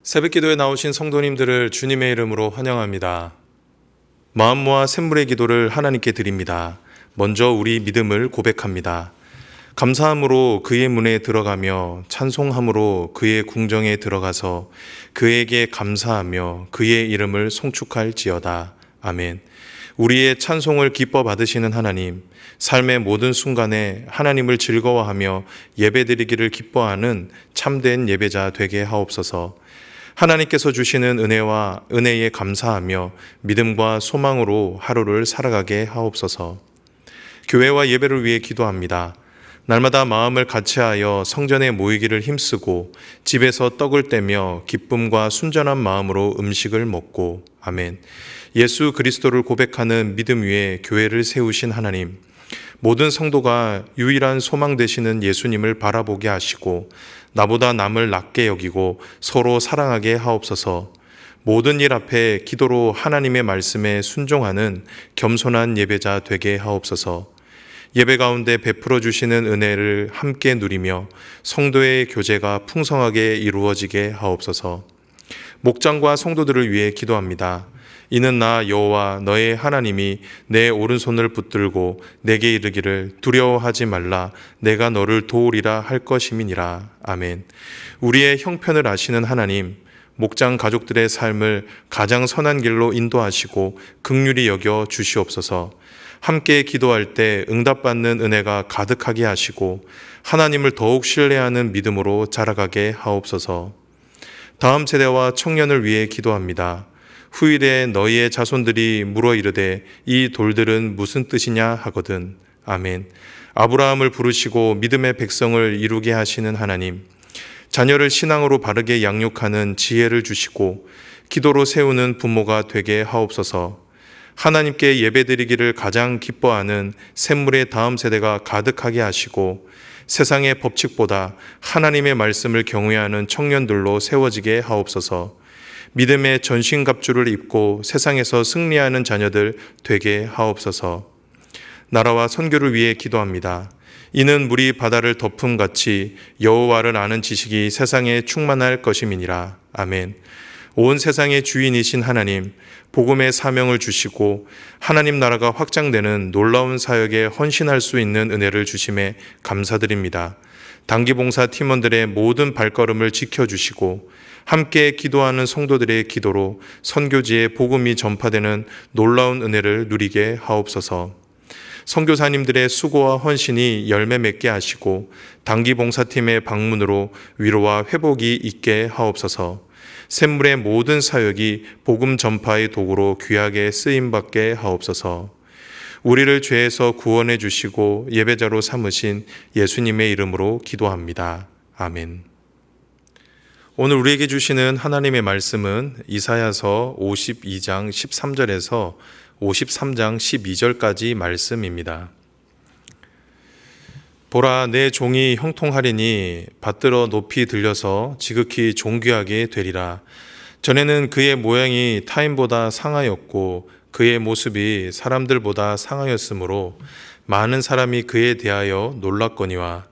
새벽기도에 나오신 성도님들을 주님의 이름으로 환영합니다. 마음 모아 샘물의 기도를 하나님께 드립니다. 먼저 우리 믿음을 고백합니다. 감사함으로 그의 문에 들어가며 찬송함으로 그의 궁정에 들어가서 그에게 감사하며 그의 이름을 송축할지어다. 아멘. 우리의 찬송을 기뻐 받으시는 하나님, 삶의 모든 순간에 하나님을 즐거워하며 예배드리기를 기뻐하는 참된 예배자 되게 하옵소서. 하나님께서 주시는 은혜와 은혜에 감사하며 믿음과 소망으로 하루를 살아가게 하옵소서. 교회와 예배를 위해 기도합니다. 날마다 마음을 같이하여 성전에 모이기를 힘쓰고 집에서 떡을 떼며 기쁨과 순전한 마음으로 음식을 먹고. 아멘. 예수 그리스도를 고백하는 믿음 위에 교회를 세우신 하나님, 모든 성도가 유일한 소망 되시는 예수님을 바라보게 하시고 나보다 남을 낮게 여기고 서로 사랑하게 하옵소서. 모든 일 앞에 기도로 하나님의 말씀에 순종하는 겸손한 예배자 되게 하옵소서. 예배 가운데 베풀어 주시는 은혜를 함께 누리며 성도의 교제가 풍성하게 이루어지게 하옵소서. 목장과 성도들을 위해 기도합니다. 이는 나 여호와 너의 하나님이 내 오른손을 붙들고 내게 이르기를 두려워하지 말라, 내가 너를 도우리라 할 것임이니라. 아멘. 우리의 형편을 아시는 하나님, 목장 가족들의 삶을 가장 선한 길로 인도하시고 긍휼히 여겨 주시옵소서. 함께 기도할 때 응답받는 은혜가 가득하게 하시고 하나님을 더욱 신뢰하는 믿음으로 자라가게 하옵소서. 다음 세대와 청년을 위해 기도합니다. 후일에 너희의 자손들이 물어 이르되 이 돌들은 무슨 뜻이냐 하거든. 아멘. 아브라함을 부르시고 믿음의 백성을 이루게 하시는 하나님, 자녀를 신앙으로 바르게 양육하는 지혜를 주시고 기도로 세우는 부모가 되게 하옵소서. 하나님께 예배드리기를 가장 기뻐하는 샘물의 다음 세대가 가득하게 하시고 세상의 법칙보다 하나님의 말씀을 경외하는 청년들로 세워지게 하옵소서. 믿음의 전신갑주를 입고 세상에서 승리하는 자녀들 되게 하옵소서. 나라와 선교를 위해 기도합니다. 이는 물이 바다를 덮음같이 여호와를 아는 지식이 세상에 충만할 것임이니라. 아멘. 온 세상의 주인이신 하나님, 복음의 사명을 주시고 하나님 나라가 확장되는 놀라운 사역에 헌신할 수 있는 은혜를 주심에 감사드립니다. 단기봉사 팀원들의 모든 발걸음을 지켜주시고 함께 기도하는 성도들의 기도로 선교지에 복음이 전파되는 놀라운 은혜를 누리게 하옵소서. 선교사님들의 수고와 헌신이 열매 맺게 하시고 단기봉사팀의 방문으로 위로와 회복이 있게 하옵소서. 샘물의 모든 사역이 복음 전파의 도구로 귀하게 쓰임받게 하옵소서. 우리를 죄에서 구원해 주시고 예배자로 삼으신 예수님의 이름으로 기도합니다. 아멘. 오늘 우리에게 주시는 하나님의 말씀은 이사야서 52장 13절에서 53장 12절까지 말씀입니다. 보라, 내 종이 형통하리니 받들어 높이 들려서 지극히 존귀하게 되리라. 전에는 그의 모양이 타인보다 상하였고 그의 모습이 사람들보다 상하였으므로 많은 사람이 그에 대하여 놀랐거니와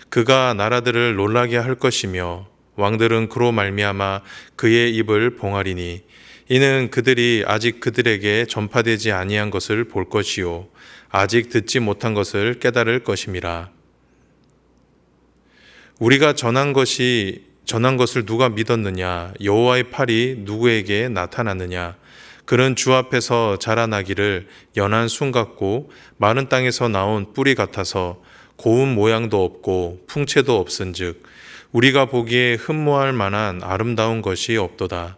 그가 나라들을 놀라게 할 것이며 왕들은 그로 말미암아 그의 입을 봉하리니 이는 그들이 아직 그들에게 전파되지 아니한 것을 볼 것이요 아직 듣지 못한 것을 깨달을 것임이라. 우리가 전한 것을 누가 믿었느냐? 여호와의 팔이 누구에게 나타났느냐? 그는 주 앞에서 자라나기를 연한 순 같고 마른 땅에서 나온 뿌리 같아서 고운 모양도 없고 풍채도 없은즉 우리가 보기에 흠모할 만한 아름다운 것이 없도다.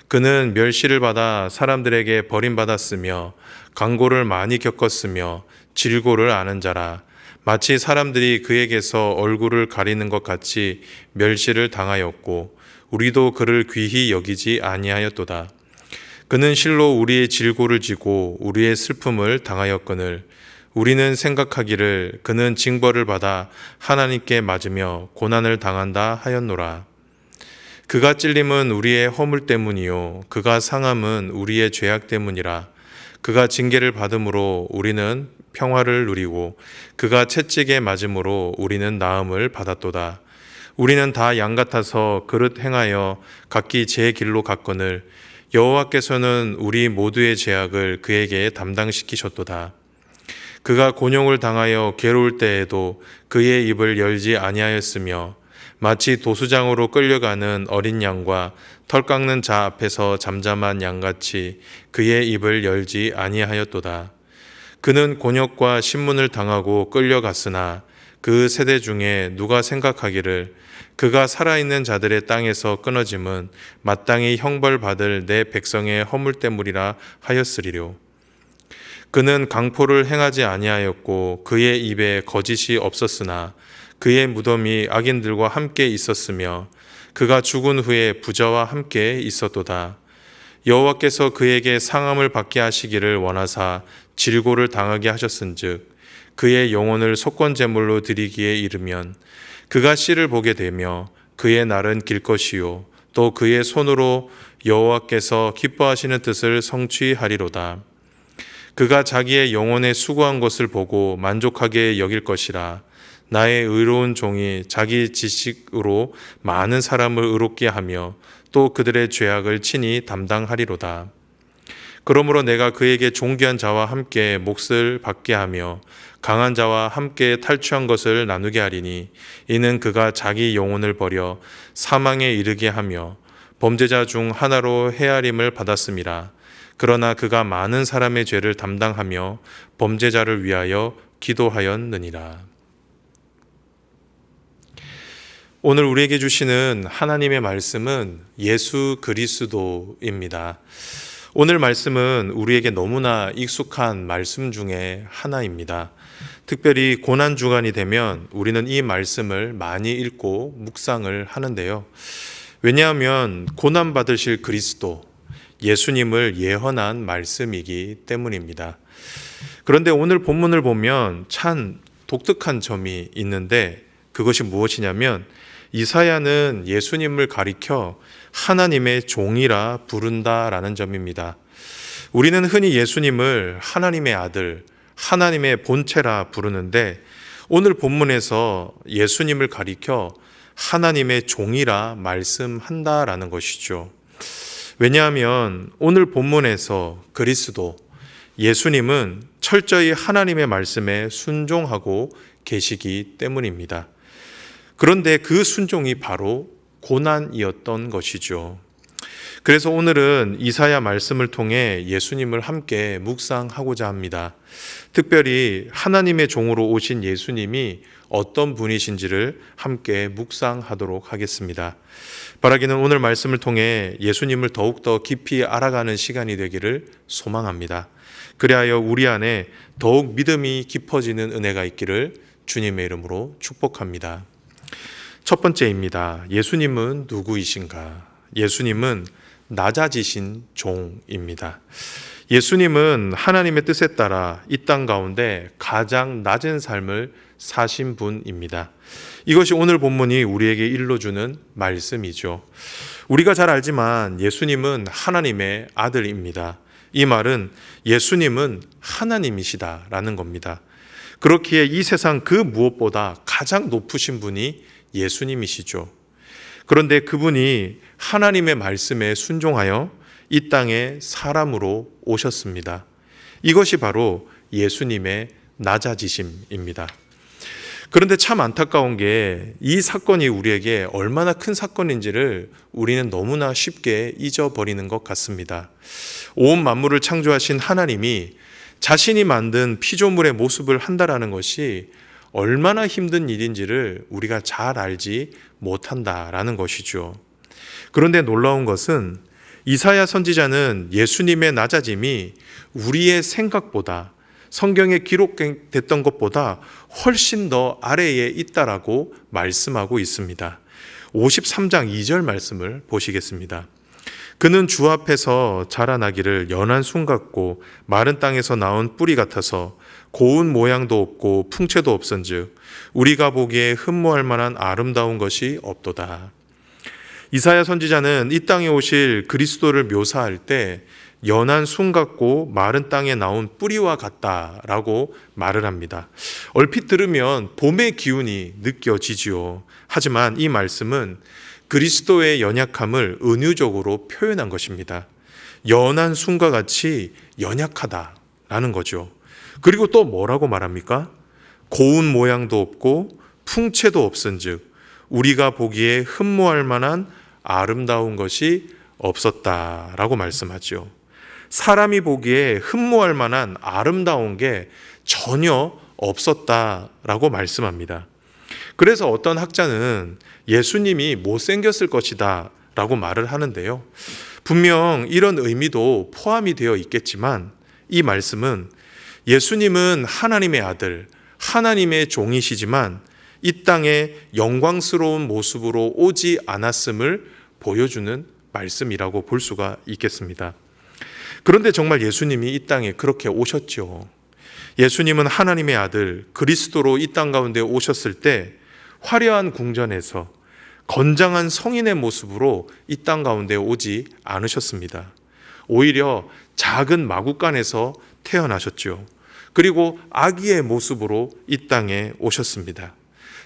그는 멸시를 받아 사람들에게 버림받았으며 강고를 많이 겪었으며 질고를 아는 자라. 마치 사람들이 그에게서 얼굴을 가리는 것 같이 멸시를 당하였고 우리도 그를 귀히 여기지 아니하였도다. 그는 실로 우리의 질고를 지고 우리의 슬픔을 당하였거늘 우리는 생각하기를 그는 징벌을 받아 하나님께 맞으며 고난을 당한다 하였노라. 그가 찔림은 우리의 허물 때문이요 그가 상함은 우리의 죄악 때문이라. 그가 징계를 받음으로 우리는 평화를 누리고 그가 채찍에 맞음으로 우리는 나음을 받았도다. 우리는 다 양 같아서 그릇 행하여 각기 제 길로 갔거늘 여호와께서는 우리 모두의 죄악을 그에게 담당시키셨도다. 그가 곤욕을 당하여 괴로울 때에도 그의 입을 열지 아니하였으며 마치 도수장으로 끌려가는 어린 양과 털 깎는 자 앞에서 잠잠한 양같이 그의 입을 열지 아니하였도다. 그는 곤욕과 신문을 당하고 끌려갔으나 그 세대 중에 누가 생각하기를 그가 살아있는 자들의 땅에서 끊어짐은 마땅히 형벌받을 내 백성의 허물때물이라 하였으리요. 그는 강포를 행하지 아니하였고 그의 입에 거짓이 없었으나 그의 무덤이 악인들과 함께 있었으며 그가 죽은 후에 부자와 함께 있었도다. 여호와께서 그에게 상함을 받게 하시기를 원하사 질고를 당하게 하셨은즉 그의 영혼을 속건제물로 드리기에 이르면 그가 씨를 보게 되며 그의 날은 길 것이요 또 그의 손으로 여호와께서 기뻐하시는 뜻을 성취하리로다. 그가 자기의 영혼에 수고한 것을 보고 만족하게 여길 것이라. 나의 의로운 종이 자기 지식으로 많은 사람을 의롭게 하며 또 그들의 죄악을 친히 담당하리로다. 그러므로 내가 그에게 존귀한 자와 함께 몫을 받게 하며 강한 자와 함께 탈취한 것을 나누게 하리니 이는 그가 자기 영혼을 버려 사망에 이르게 하며 범죄자 중 하나로 헤아림을 받았음이라. 그러나 그가 많은 사람의 죄를 담당하며 범죄자를 위하여 기도하였느니라. 오늘 우리에게 주시는 하나님의 말씀은 예수 그리스도입니다. 오늘 말씀은 우리에게 너무나 익숙한 말씀 중에 하나입니다. 특별히 고난주간이 되면 우리는 이 말씀을 많이 읽고 묵상을 하는데요. 왜냐하면 고난받으실 그리스도, 예수님을 예언한 말씀이기 때문입니다. 그런데 오늘 본문을 보면 참 독특한 점이 있는데 그것이 무엇이냐면 이사야는 예수님을 가리켜 하나님의 종이라 부른다라는 점입니다. 우리는 흔히 예수님을 하나님의 아들, 하나님의 본체라 부르는데 오늘 본문에서 예수님을 가리켜 하나님의 종이라 말씀한다라는 것이죠. 왜냐하면 오늘 본문에서 그리스도, 예수님은 철저히 하나님의 말씀에 순종하고 계시기 때문입니다. 그런데 그 순종이 바로 고난이었던 것이죠. 그래서 오늘은 이사야 말씀을 통해 예수님을 함께 묵상하고자 합니다. 특별히 하나님의 종으로 오신 예수님이 어떤 분이신지를 함께 묵상하도록 하겠습니다. 바라기는 오늘 말씀을 통해 예수님을 더욱더 깊이 알아가는 시간이 되기를 소망합니다. 그리하여 우리 안에 더욱 믿음이 깊어지는 은혜가 있기를 주님의 이름으로 축복합니다. 첫 번째입니다. 예수님은 누구이신가? 예수님은 낮아지신 종입니다. 예수님은 하나님의 뜻에 따라 이 땅 가운데 가장 낮은 삶을 사신 분입니다. 이것이 오늘 본문이 우리에게 일러주는 말씀이죠. 우리가 잘 알지만 예수님은 하나님의 아들입니다. 이 말은 예수님은 하나님이시다라는 겁니다. 그렇기에 이 세상 그 무엇보다 가장 높으신 분이 예수님이시죠. 그런데 그분이 하나님의 말씀에 순종하여 이 땅에 사람으로 오셨습니다. 이것이 바로 예수님의 낮아지심입니다. 그런데 참 안타까운 게 이 사건이 우리에게 얼마나 큰 사건인지를 우리는 너무나 쉽게 잊어버리는 것 같습니다. 온 만물을 창조하신 하나님이 자신이 만든 피조물의 모습을 한다라는 것이 얼마나 힘든 일인지를 우리가 잘 알지 못한다라는 것이죠. 그런데 놀라운 것은 이사야 선지자는 예수님의 낮아짐이 우리의 생각보다 성경에 기록됐던 것보다 훨씬 더 아래에 있다라고 말씀하고 있습니다. 53장 2절 말씀을 보시겠습니다. 그는 주 앞에서 자라나기를 연한 순 같고 마른 땅에서 나온 뿌리 같아서 고운 모양도 없고 풍채도 없은즉 우리가 보기에 흠모할 만한 아름다운 것이 없도다. 이사야 선지자는 이 땅에 오실 그리스도를 묘사할 때 연한 순 같고 마른 땅에 나온 뿌리와 같다라고 말을 합니다. 얼핏 들으면 봄의 기운이 느껴지지요. 하지만 이 말씀은 그리스도의 연약함을 은유적으로 표현한 것입니다. 연한 순과 같이 연약하다라는 거죠. 그리고 또 뭐라고 말합니까? 고운 모양도 없고 풍채도 없은즉 우리가 보기에 흠모할 만한 아름다운 것이 없었다라고 말씀하죠. 사람이 보기에 흠모할 만한 아름다운 게 전혀 없었다라고 말씀합니다. 그래서 어떤 학자는 예수님이 못생겼을 것이다 라고 말을 하는데요. 분명 이런 의미도 포함이 되어 있겠지만 이 말씀은 예수님은 하나님의 아들, 하나님의 종이시지만 이 땅에 영광스러운 모습으로 오지 않았음을 보여주는 말씀이라고 볼 수가 있겠습니다. 그런데 정말 예수님이 이 땅에 그렇게 오셨죠. 예수님은 하나님의 아들 그리스도로 이 땅 가운데 오셨을 때 화려한 궁전에서 건장한 성인의 모습으로 이 땅 가운데 오지 않으셨습니다. 오히려 작은 마구간에서 태어나셨죠. 그리고 아기의 모습으로 이 땅에 오셨습니다.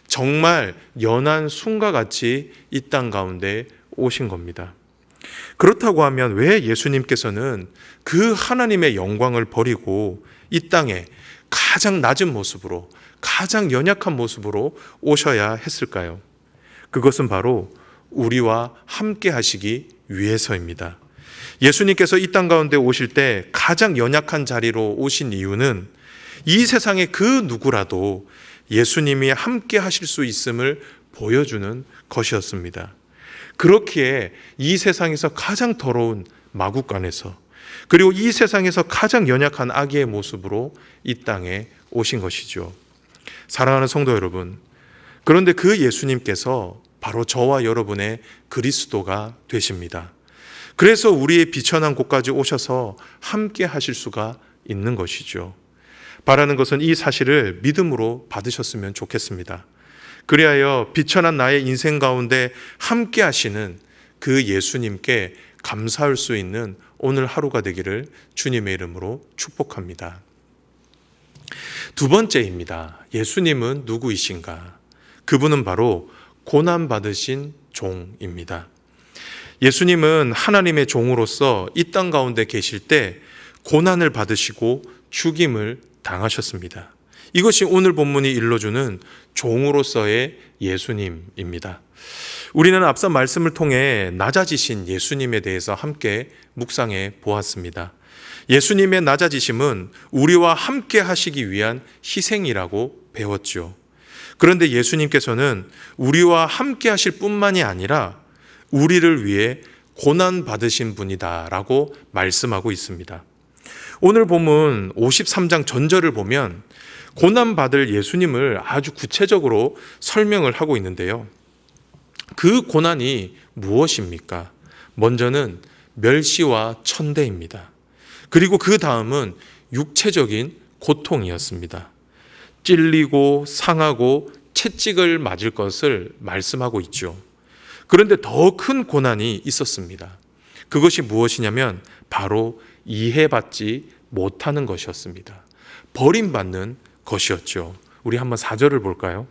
정말 연한 순과 같이 이 땅 가운데 오신 겁니다. 그렇다고 하면 왜 예수님께서는 그 하나님의 영광을 버리고 이 땅에 가장 낮은 모습으로, 가장 연약한 모습으로 오셔야 했을까요? 그것은 바로 우리와 함께 하시기 위해서입니다. 예수님께서 이 땅 가운데 오실 때 가장 연약한 자리로 오신 이유는 이 세상의 그 누구라도 예수님이 함께 하실 수 있음을 보여주는 것이었습니다. 그렇기에 이 세상에서 가장 더러운 마구간에서 그리고 이 세상에서 가장 연약한 아기의 모습으로 이 땅에 오신 것이죠. 사랑하는 성도 여러분, 그런데 그 예수님께서 바로 저와 여러분의 그리스도가 되십니다. 그래서 우리의 비천한 곳까지 오셔서 함께 하실 수가 있는 것이죠. 바라는 것은 이 사실을 믿음으로 받으셨으면 좋겠습니다. 그리하여 비천한 나의 인생 가운데 함께 하시는 그 예수님께 감사할 수 있는 오늘 하루가 되기를 주님의 이름으로 축복합니다. 두 번째입니다. 예수님은 누구이신가? 그분은 바로 고난받으신 종입니다. 예수님은 하나님의 종으로서 이 땅 가운데 계실 때 고난을 받으시고 죽임을 당하셨습니다. 이것이 오늘 본문이 일러주는 종으로서의 예수님입니다. 우리는 앞선 말씀을 통해 낮아지신 예수님에 대해서 함께 묵상해 보았습니다. 예수님의 낮아지심은 우리와 함께 하시기 위한 희생이라고 배웠죠. 그런데 예수님께서는 우리와 함께 하실 뿐만이 아니라 우리를 위해 고난 받으신 분이다라고 말씀하고 있습니다. 오늘 본문 53장 전절을 보면 고난 받을 예수님을 아주 구체적으로 설명을 하고 있는데요. 그 고난이 무엇입니까? 먼저는 멸시와 천대입니다. 그리고 그 다음은 육체적인 고통이었습니다. 찔리고 상하고 채찍을 맞을 것을 말씀하고 있죠. 그런데 더 큰 고난이 있었습니다. 그것이 무엇이냐면 바로 이해받지 못하는 것이었습니다. 버림받는 것이었죠. 우리 한번 4절을 볼까요?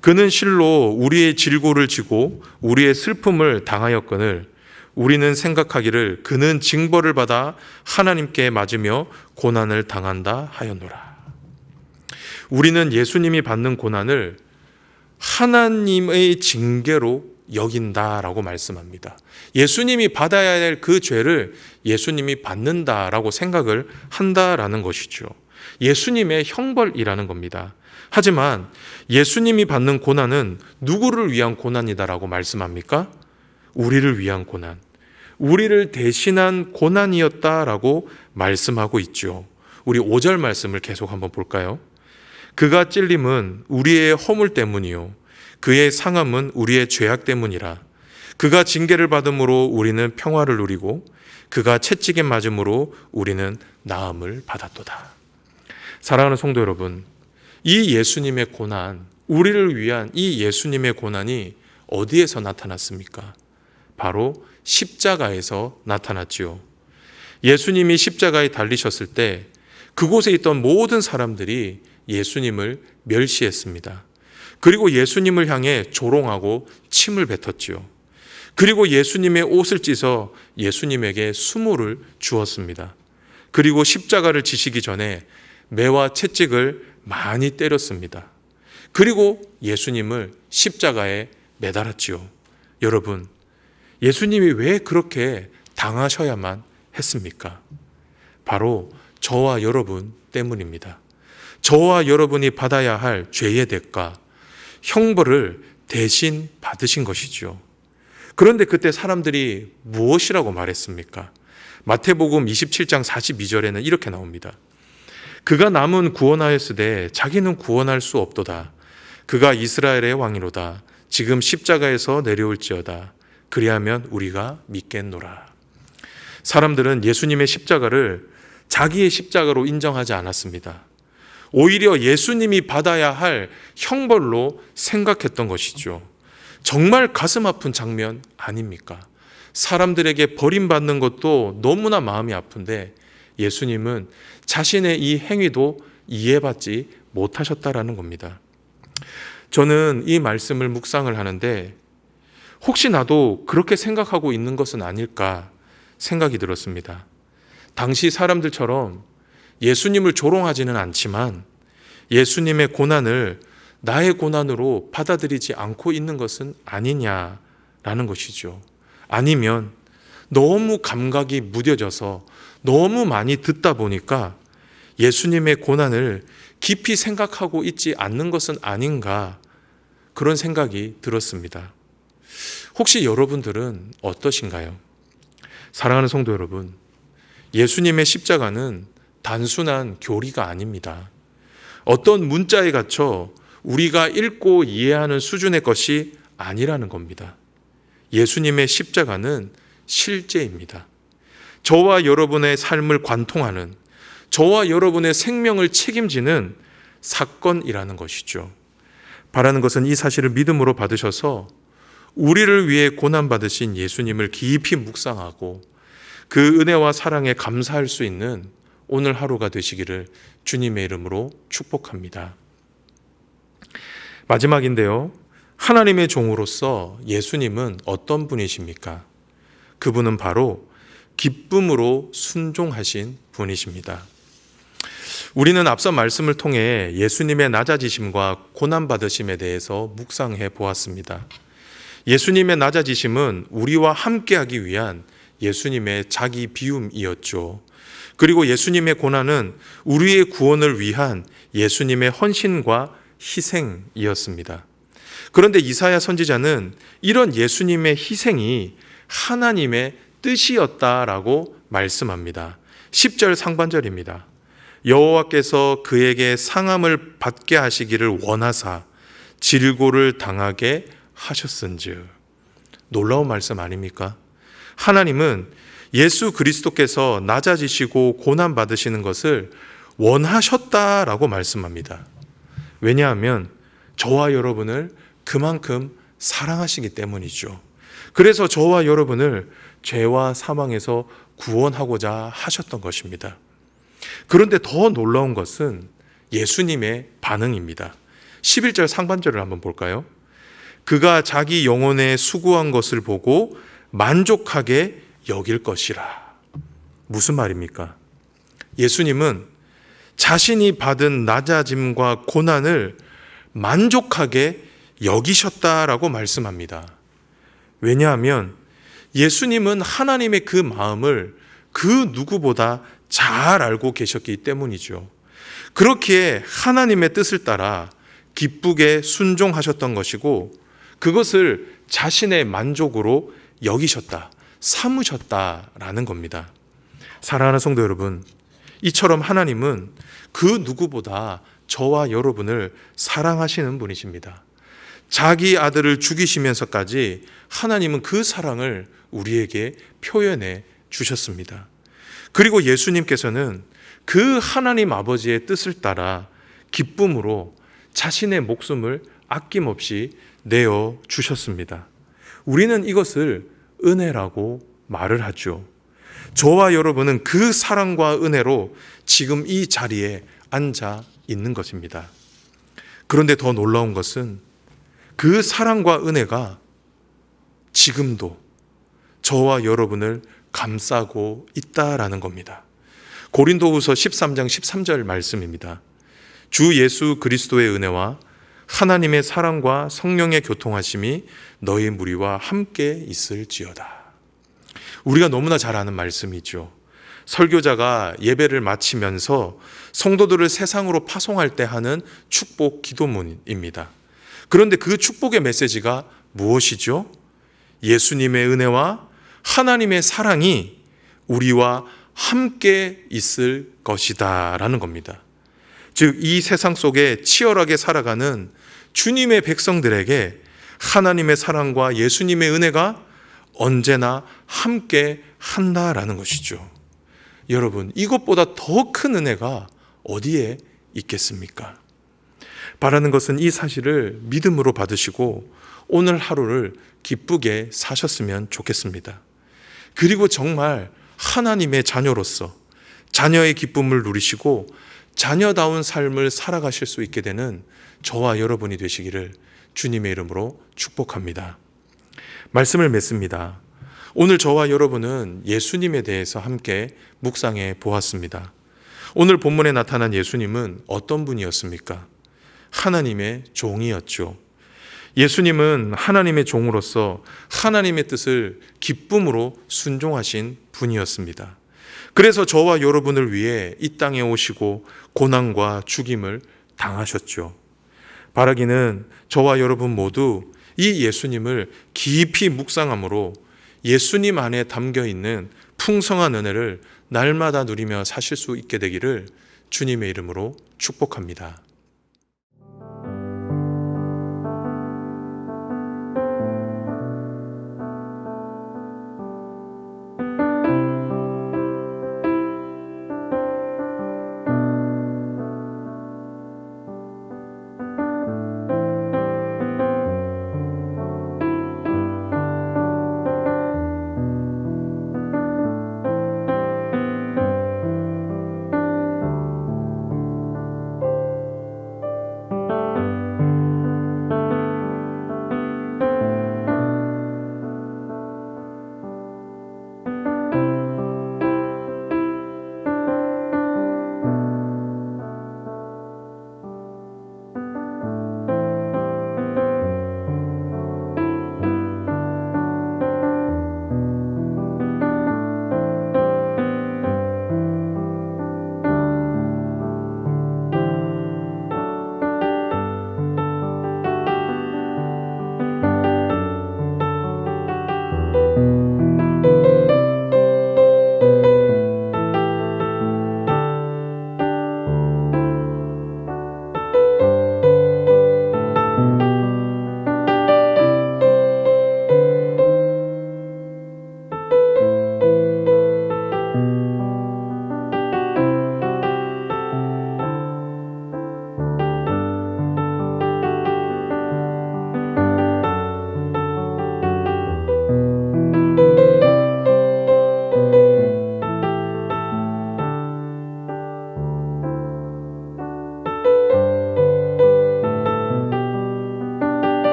그는 실로 우리의 질고를 지고 우리의 슬픔을 당하였거늘 우리는 생각하기를 그는 징벌을 받아 하나님께 맞으며 고난을 당한다 하였노라. 우리는 예수님이 받는 고난을 하나님의 징계로 여긴다라고 말씀합니다. 예수님이 받아야 될 그 죄를 예수님이 받는다라고 생각을 한다라는 것이죠. 예수님의 형벌이라는 겁니다. 하지만 예수님이 받는 고난은 누구를 위한 고난이다라고 말씀합니까? 우리를 위한 고난, 우리를 대신한 고난이었다라고 말씀하고 있죠. 우리 5절 말씀을 계속 한번 볼까요? 그가 찔림은 우리의 허물 때문이요 그의 상함은 우리의 죄악 때문이라. 그가 징계를 받음으로 우리는 평화를 누리고 그가 채찍에 맞음으로 우리는 나음을 받았도다. 사랑하는 성도 여러분, 이 예수님의 고난, 우리를 위한 이 예수님의 고난이 어디에서 나타났습니까? 바로 십자가에서 나타났지요. 예수님이 십자가에 달리셨을 때 그곳에 있던 모든 사람들이 예수님을 멸시했습니다. 그리고 예수님을 향해 조롱하고 침을 뱉었지요. 그리고 예수님의 옷을 찢어 예수님에게 수모를 주었습니다. 그리고 십자가를 지시기 전에 매와 채찍을 많이 때렸습니다. 그리고 예수님을 십자가에 매달았지요. 여러분, 예수님이 왜 그렇게 당하셔야만 했습니까? 바로 저와 여러분 때문입니다. 저와 여러분이 받아야 할 죄의 대가, 형벌을 대신 받으신 것이죠. 그런데 그때 사람들이 무엇이라고 말했습니까? 마태복음 27장 42절에는 이렇게 나옵니다. 그가 남은 구원하였으되 자기는 구원할 수 없도다. 그가 이스라엘의 왕이로다. 지금 십자가에서 내려올지어다. 그리하면 우리가 믿겠노라. 사람들은 예수님의 십자가를 자기의 십자가로 인정하지 않았습니다. 오히려 예수님이 받아야 할 형벌로 생각했던 것이죠. 정말 가슴 아픈 장면 아닙니까? 사람들에게 버림받는 것도 너무나 마음이 아픈데 예수님은 자신의 이 행위도 이해받지 못하셨다라는 겁니다. 저는 이 말씀을 묵상을 하는데 혹시 나도 그렇게 생각하고 있는 것은 아닐까 생각이 들었습니다. 당시 사람들처럼 예수님을 조롱하지는 않지만 예수님의 고난을 나의 고난으로 받아들이지 않고 있는 것은 아니냐라는 것이죠. 아니면 너무 감각이 무뎌져서 너무 많이 듣다 보니까 예수님의 고난을 깊이 생각하고 있지 않는 것은 아닌가 그런 생각이 들었습니다. 혹시 여러분들은 어떠신가요? 사랑하는 성도 여러분, 예수님의 십자가는 단순한 교리가 아닙니다. 어떤 문자에 갇혀 우리가 읽고 이해하는 수준의 것이 아니라는 겁니다. 예수님의 십자가는 실제입니다. 저와 여러분의 삶을 관통하는, 저와 여러분의 생명을 책임지는 사건이라는 것이죠. 바라는 것은 이 사실을 믿음으로 받으셔서 우리를 위해 고난받으신 예수님을 깊이 묵상하고 그 은혜와 사랑에 감사할 수 있는 오늘 하루가 되시기를 주님의 이름으로 축복합니다. 마지막인데요. 하나님의 종으로서 예수님은 어떤 분이십니까? 그분은 바로 기쁨으로 순종하신 분이십니다. 우리는 앞서 말씀을 통해 예수님의 낮아지심과 고난받으심에 대해서 묵상해 보았습니다. 예수님의 낮아지심은 우리와 함께하기 위한 예수님의 자기 비움이었죠. 그리고 예수님의 고난은 우리의 구원을 위한 예수님의 헌신과 희생이었습니다. 그런데 이사야 선지자는 이런 예수님의 희생이 하나님의 뜻이었다라고 말씀합니다. 10절 상반절입니다. 여호와께서 그에게 상함을 받게 하시기를 원하사 질고를 당하게 하셨은즉. 놀라운 말씀 아닙니까? 하나님은 예수 그리스도께서 낮아지시고 고난받으시는 것을 원하셨다라고 말씀합니다. 왜냐하면 저와 여러분을 그만큼 사랑하시기 때문이죠. 그래서 저와 여러분을 죄와 사망에서 구원하고자 하셨던 것입니다. 그런데 더 놀라운 것은 예수님의 반응입니다. 11절 상반절을 한번 볼까요? 그가 자기 영혼에 수고한 것을 보고 만족하게 여길 것이라. 무슨 말입니까? 예수님은 자신이 받은 낮아짐과 고난을 만족하게 여기셨다라고 말씀합니다. 왜냐하면 예수님은 하나님의 그 마음을 그 누구보다 잘 알고 계셨기 때문이죠. 그렇기에 하나님의 뜻을 따라 기쁘게 순종하셨던 것이고 그것을 자신의 만족으로 여기셨다, 삼으셨다라는 겁니다. 사랑하는 성도 여러분, 이처럼 하나님은 그 누구보다 저와 여러분을 사랑하시는 분이십니다. 자기 아들을 죽이시면서까지 하나님은 그 사랑을 우리에게 표현해 주셨습니다. 그리고 예수님께서는 그 하나님 아버지의 뜻을 따라 기쁨으로 자신의 목숨을 아낌없이 내어 주셨습니다. 우리는 이것을 은혜라고 말을 하죠. 저와 여러분은 그 사랑과 은혜로 지금 이 자리에 앉아 있는 것입니다. 그런데 더 놀라운 것은 그 사랑과 은혜가 지금도 저와 여러분을 감싸고 있다라는 겁니다. 고린도후서 13장 13절 말씀입니다. 주 예수 그리스도의 은혜와 하나님의 사랑과 성령의 교통하심이 너희 무리와 함께 있을지어다. 우리가 너무나 잘 아는 말씀이죠. 설교자가 예배를 마치면서 성도들을 세상으로 파송할 때 하는 축복 기도문입니다. 그런데 그 축복의 메시지가 무엇이죠? 예수님의 은혜와 하나님의 사랑이 우리와 함께 있을 것이다 라는 겁니다. 즉, 이 세상 속에 치열하게 살아가는 주님의 백성들에게 하나님의 사랑과 예수님의 은혜가 언제나 함께 한다라는 것이죠. 여러분, 이것보다 더 큰 은혜가 어디에 있겠습니까? 바라는 것은 이 사실을 믿음으로 받으시고 오늘 하루를 기쁘게 사셨으면 좋겠습니다. 그리고 정말 하나님의 자녀로서 자녀의 기쁨을 누리시고 자녀다운 삶을 살아가실 수 있게 되는 저와 여러분이 되시기를 주님의 이름으로 축복합니다. 말씀을 맺습니다. 오늘 저와 여러분은 예수님에 대해서 함께 묵상해 보았습니다. 오늘 본문에 나타난 예수님은 어떤 분이었습니까? 하나님의 종이었죠. 예수님은 하나님의 종으로서 하나님의 뜻을 기쁨으로 순종하신 분이었습니다. 그래서 저와 여러분을 위해 이 땅에 오시고 고난과 죽임을 당하셨죠. 바라기는 저와 여러분 모두 이 예수님을 깊이 묵상함으로 예수님 안에 담겨 있는 풍성한 은혜를 날마다 누리며 사실 수 있게 되기를 주님의 이름으로 축복합니다.